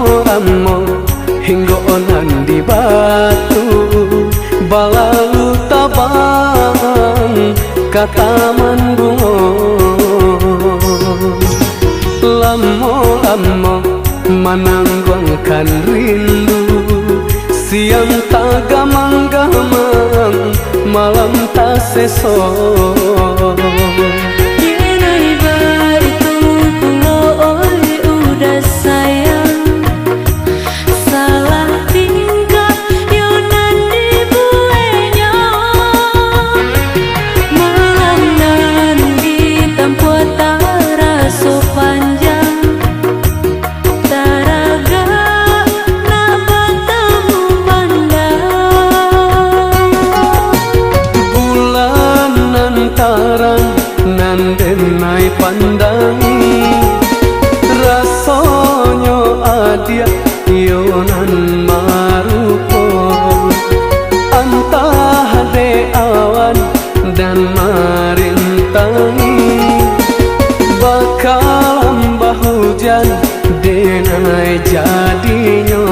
Lammo hingga onan di batu balalu tabang ka taman bungo. Lammo mananggungkan rindu siang tak gamang-gamang malam tak sesok. Nandenai pandangi rasonyo adia yonan marupo antah de awan dan marintangi bakal mbah hujan denai jadinyo.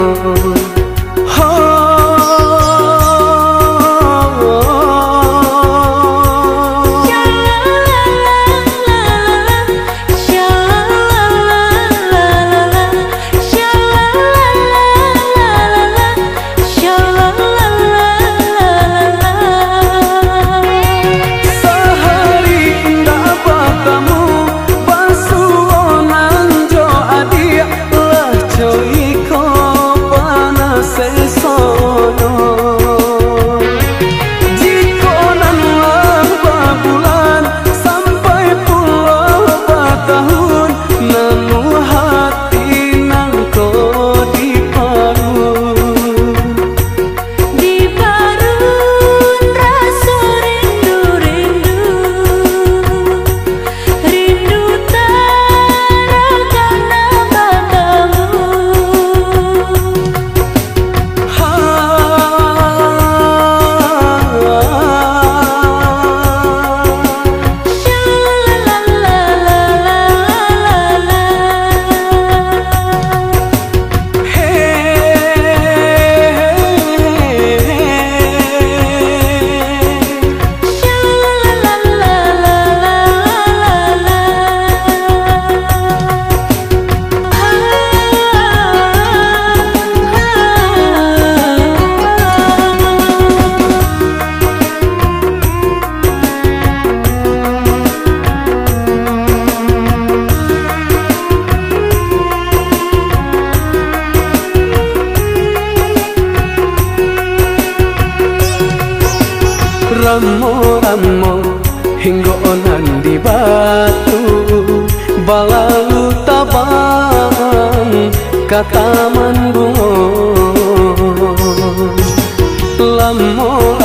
Ramo hingga onan di batu balalu tabang ka taman bungo. Lammo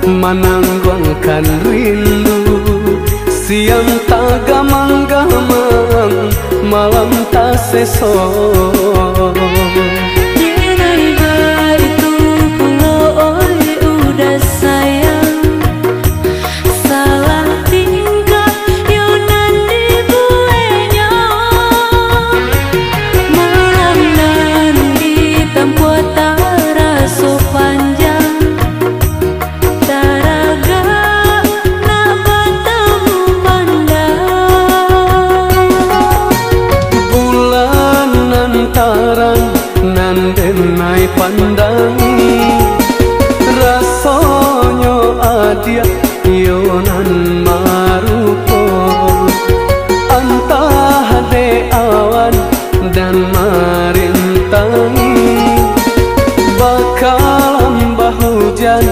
mananggungkan rindu siang tak gamang-gamang malam tak sesok. Nandenai pandangi rasonyo adia yonan marupo antah de awan dan marintangi bakal mbah hujan